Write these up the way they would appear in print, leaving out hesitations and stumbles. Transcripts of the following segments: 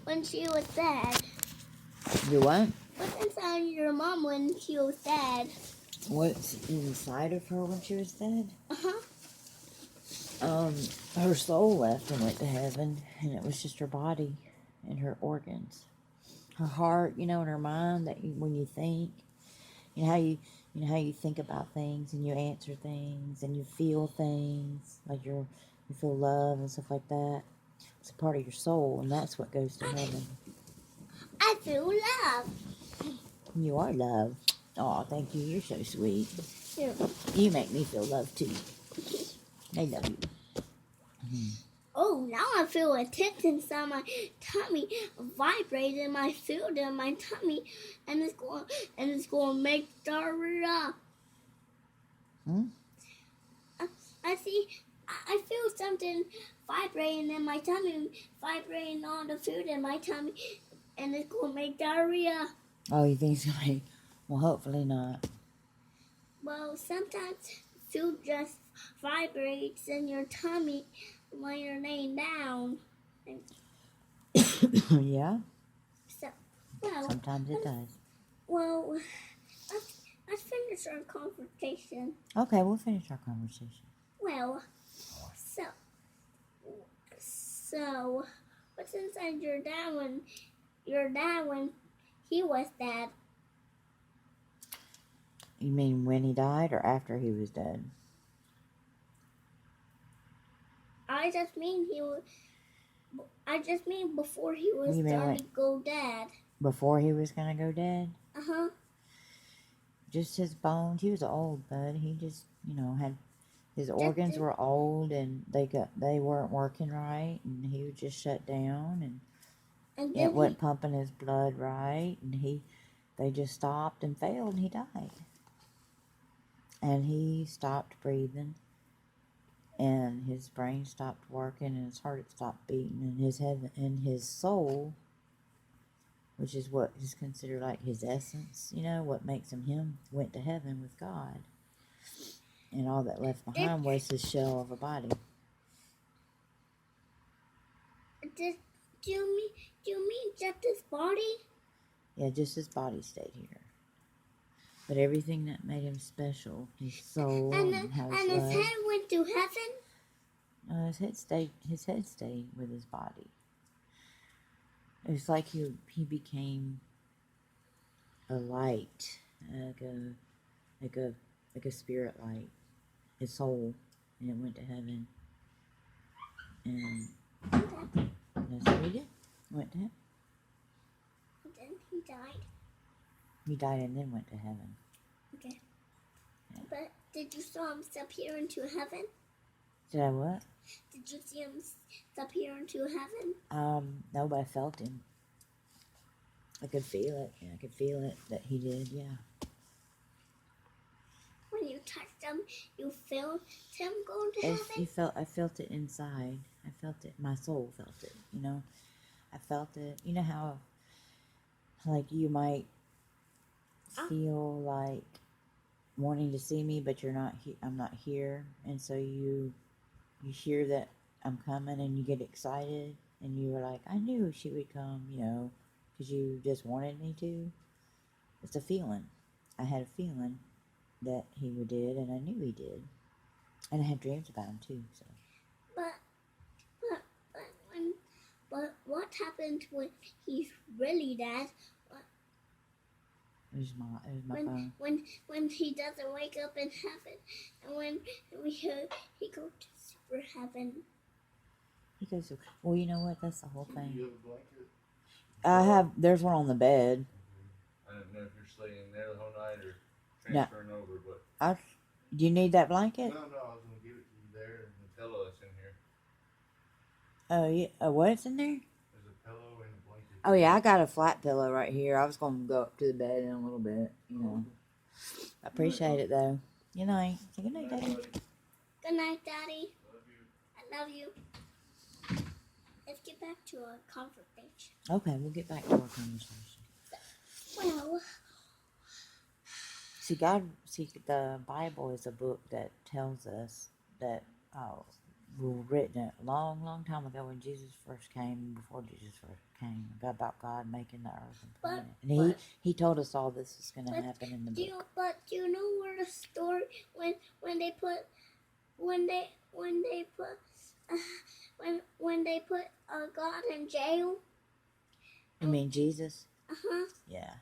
when she was dead? You what? What's inside your mom when she was dead? What's inside of her when she was dead? Uh-huh. Her soul left and went to heaven, and it was just her body and her organs. Her heart, and her mind, that when you think, how you think about things and you answer things and you feel things, like you feel love and stuff like that. It's a part of your soul, and that's what goes to heaven. I feel love. You are love. Oh, thank you. You're so sweet. Yeah. You make me feel love too. I love you. Oh, now I feel a tick inside my tummy, vibrating. I feel it in my tummy, and it's going to make diarrhea. I see. I feel something vibrating in my tummy, vibrating on the food in my tummy, and it's going to make diarrhea. Oh, you think it's going to? Well, hopefully not. Well, sometimes food just vibrates in your tummy when you're laying down. Yeah. So, well, sometimes it does. Well, let's finish our conversation. Okay, we'll finish our conversation. Well, so what's inside your dad when he was dead? You mean when he died or after he was dead? I just mean before he was going to go dead. Before he was going to go dead? Uh-huh. Just his bones. He was old, bud. He just, had his organs were old and they weren't working right, and he was just shut down, and it wasn't pumping his blood right, and they just stopped and failed, and he died. And he stopped breathing, and his brain stopped working, and his heart stopped beating, and his soul, which is what is considered like his essence, what makes him, went to heaven with God. And all that left behind was his shell of a body. Do you mean just his body? Yeah, just his body stayed here. But everything that made him special, his soul, and his head went to heaven? His head stayed with his body. It was like he became a light, like a spirit light, his soul, and it went to heaven. And that's what he did. Went to heaven. And then he died. He died and then went to heaven. Okay. Yeah. But did you saw him step here into heaven? Did I what? Did you see him step here into heaven? No, but I felt him. I could feel it. Yeah, I could feel it that he did, yeah. When you touched him, you felt him going to heaven? I felt it inside. I felt it. My soul felt it, I felt it. You know how, like, you might feel like wanting to see me, but I'm not here. And so you hear that I'm coming and you get excited. And you were like, I knew she would come, because you just wanted me to. It's a feeling. I had a feeling that he did, and I knew he did. And I had dreams about him too. So. But what happened when he's really dead? It was my phone. When he doesn't wake up in heaven, and when he goes to super heaven. He goes to, well, you know what? That's the whole thing. Do you have a blanket? There's one on the bed. I don't know if you're staying there the whole night or transferring over, but. Do you need that blanket? No, I was going to give it to you there, and the pillow that's in here. Oh, yeah. What's in there? There's a pillow and a blanket. Oh, yeah, I got a flat pillow right here. I was going to go up to the bed in a little bit, I appreciate it, though. Good night. Say good night, Daddy. Good night, Daddy. Love you. I love you. Let's get back to our conversation. Okay, we'll get back to our conversation. Well, the Bible is a book that tells us that was written a long, long time ago when Jesus first came, before Jesus first came, about God making the earth and But- planet. And he told us all this is going to but happen in the Do you, book. but do you know where the story when they put when they put when they put God in jail? You mean Jesus? Uh-huh. Yeah.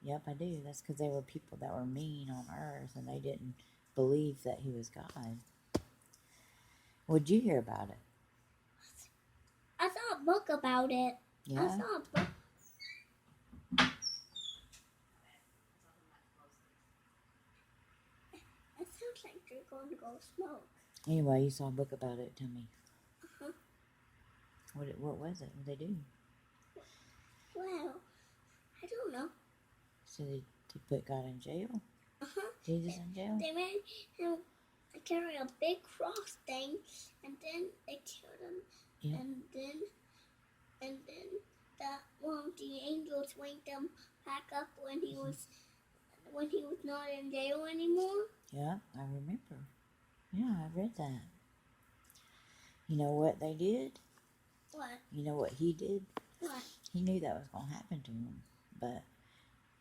Yep, I do. That's because they were people that were mean on earth and they didn't believe that he was God. What'd you hear about it? I saw a book about it. I Yeah? saw a book. It sounds like you're going to go smoke. Anyway, you saw a book about it. Tell me. Uh-huh. What was it? What did they do? Well, I don't know. So they put God in jail? Uh-huh. Jesus in jail? They made him carry a big cross thing, and then they killed him. Yeah. And then the angels wanked him back up when he was not in jail anymore. Yeah, I remember. Yeah, I read that. You know what they did? What? You know what he did? What? He knew that was going to happen to him. But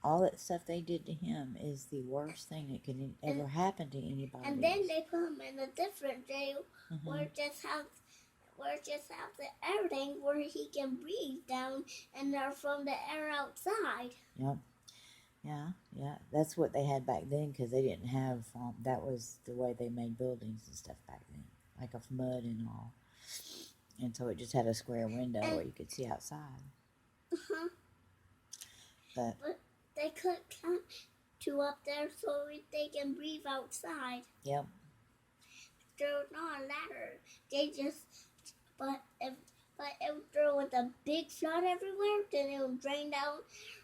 all that stuff they did to him is the worst thing that could ever happen to anybody. And then they put him in a different jail Mhm. where it just has everything where he can breathe down and they're from the air outside. Yep. Yeah. That's what they had back then because they didn't have, that was the way they made buildings and stuff back then. Like of mud and all. And so it just had a square window where you could see outside. Uh-huh. But They could climb to up there so they can breathe outside. yep. There's not a ladder. They just, but if there was a big flood everywhere, then it would drain down,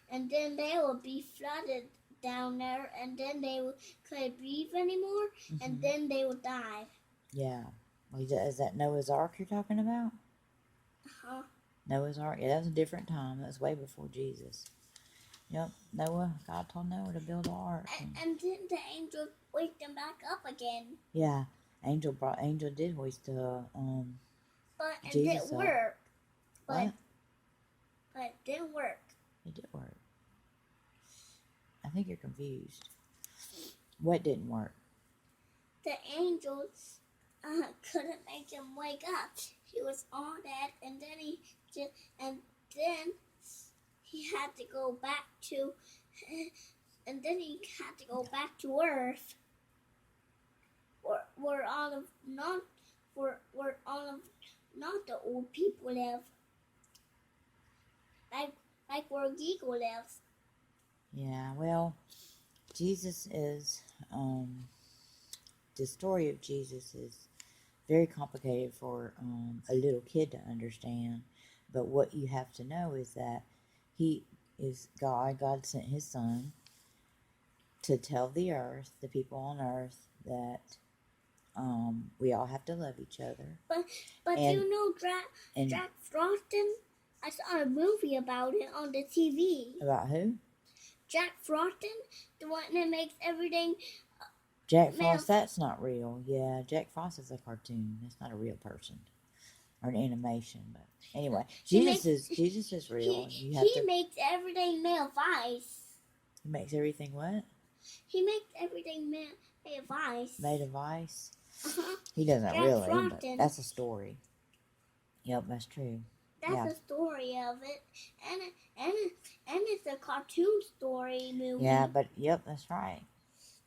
and then they would be flooded down there, and then they couldn't breathe anymore, and Mhm. then they would die. Yeah. Well, is that Noah's Ark you're talking about? Uh-huh. Noah's Ark? Yeah, that was a different time. That was way before Jesus. Yep. God told Noah to build an ark. And then the angel waked them back up again. Yeah. Angel did hoist the But it Jesus didn't up. work. What? But it didn't work. It did work. I think you're confused. What didn't work? The angels couldn't make him wake up. He was all dead, and then he had to go back to, Earth, where all of not the old people live, like where Gigo lives. Yeah, well, Jesus is, the story of Jesus is very complicated for a little kid to understand. But what you have to know is that he is God. God sent his son to tell the earth, the people on earth, that we all have to love each other. But And- you know and- Jack Frosten? I saw a movie about it on the TV. About who? Jack Frosten, the one that makes everything. Jack Man. Frost, that's not real. Yeah, Jack Frost is a cartoon. That's not a real person. Or an animation. But anyway, He Jesus is real. and you have He to, makes everything made of ice. he makes everything what? He makes everything made of ice. Made of ice. Uh-huh. He doesn't Jack really, but Frosten. that's a story. Yep, that's true. That's Yeah. the story of it, and it's a cartoon story movie. Yeah, but yep, that's right.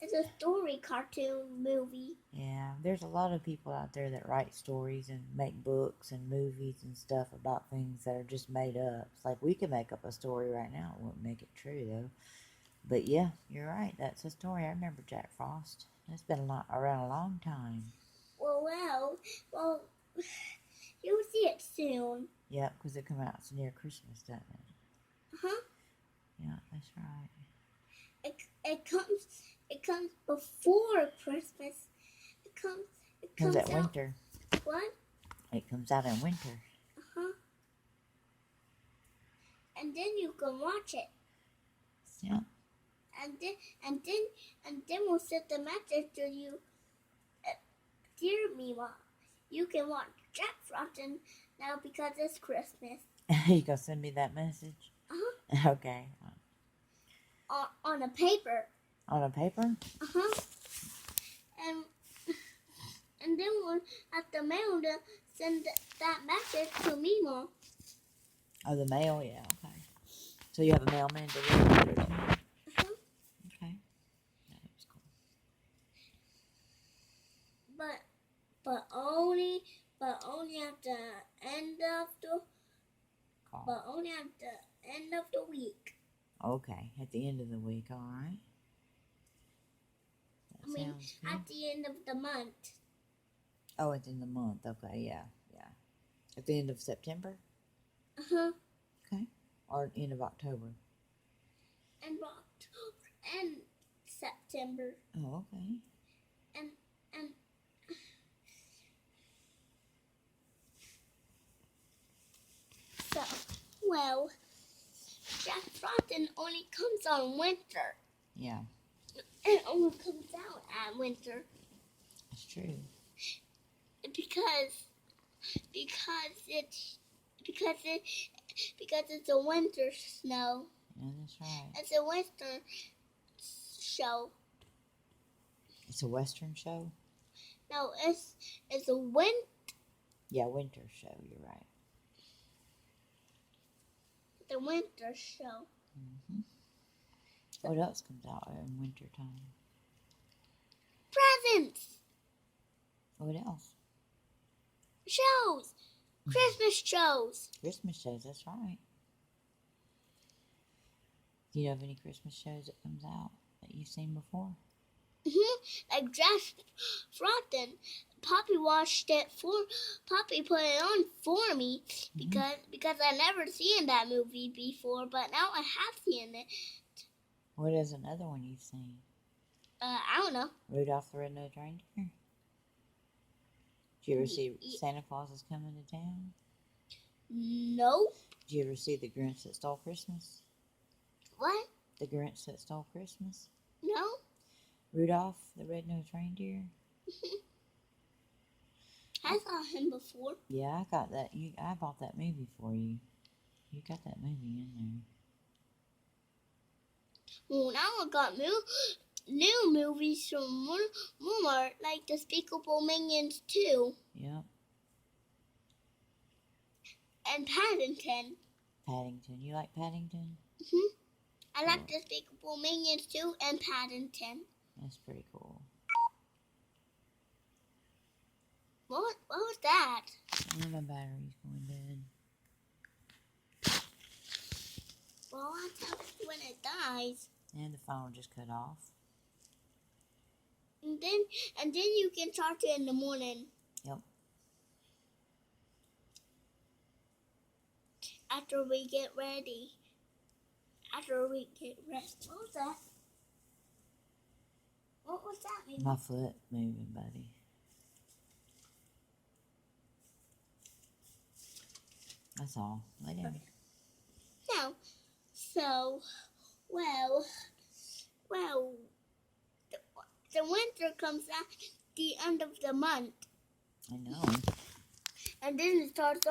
It's a story cartoon movie. Yeah, there's a lot of people out there that write stories and make books and movies and stuff about things that are just made up. It's like we could make up a story right now. It wouldn't make it true though. But yeah, you're right. That's a story. I remember Jack Frost. That's been around a long time. Well, you'll see it soon. Yep, because it comes out near Christmas, doesn't it? Huh? Yeah, that's right. It comes before Christmas. It Comes comes out out. winter. What? It comes out in winter. Uh-huh. And then you can watch it. Yeah. And then we'll send the message to you. Dear Mima, you can watch Jack Frosten now because it's Christmas. You gonna send me that message? Okay. On a paper. On a paper? And then we'll have the mail to send that message to Mimo. Oh, the mail? Yeah, okay. So you have a mailman deliver the letter to you? Okay. That was cool. But only at the end of the Call. but only at the end of the week. Okay, at the end of the week, all right. That I mean, sounds good. at the end of the month. Oh, it's in the month. Okay, yeah. At the end of September? Okay. Or end of October? And October and September. Oh, okay. And so, well, Jack Frost only comes on winter. Yeah, It only comes out at winter that's true. because it's a winter snow. Yeah, that's right. It's a winter show. It's a Western show? No, it's a Yeah, winter show, you're right. the winter show. Mm-hmm. What else comes out in winter time? Presents, What else? shows, Christmas shows. Christmas shows, that's right. Do you know of any Christmas shows that comes out that you've seen before? Like Jack Frost. Poppy watched it Poppy put it on for me because I never seen that movie before, but now I have seen it. What is another one you've seen? I don't know. Rudolph the Red-Nosed Reindeer? Did you ever see Santa Claus is Coming to Town? No. Did you ever see The Grinch That Stole Christmas? What? The Grinch That Stole Christmas? No. Rudolph the Red-Nosed Reindeer? I saw him before. Yeah, I got that. I bought that movie for you. You got that movie in Well, now I got new movies from Walmart, like Despicable Minions 2 there. Yep. and Paddington. Paddington. You like Paddington? I like Despicable Minions 2 and Paddington. That's pretty cool. What was that? My battery's going dead. Well, that's how when it dies. And the phone just cut off. And then you can charge it in the morning. Yep. After we get ready. What was that? What was that? Maybe? My foot moving, buddy. That's all. Lay down. No. So, well, the winter comes at the end of the month. I know. And then it starts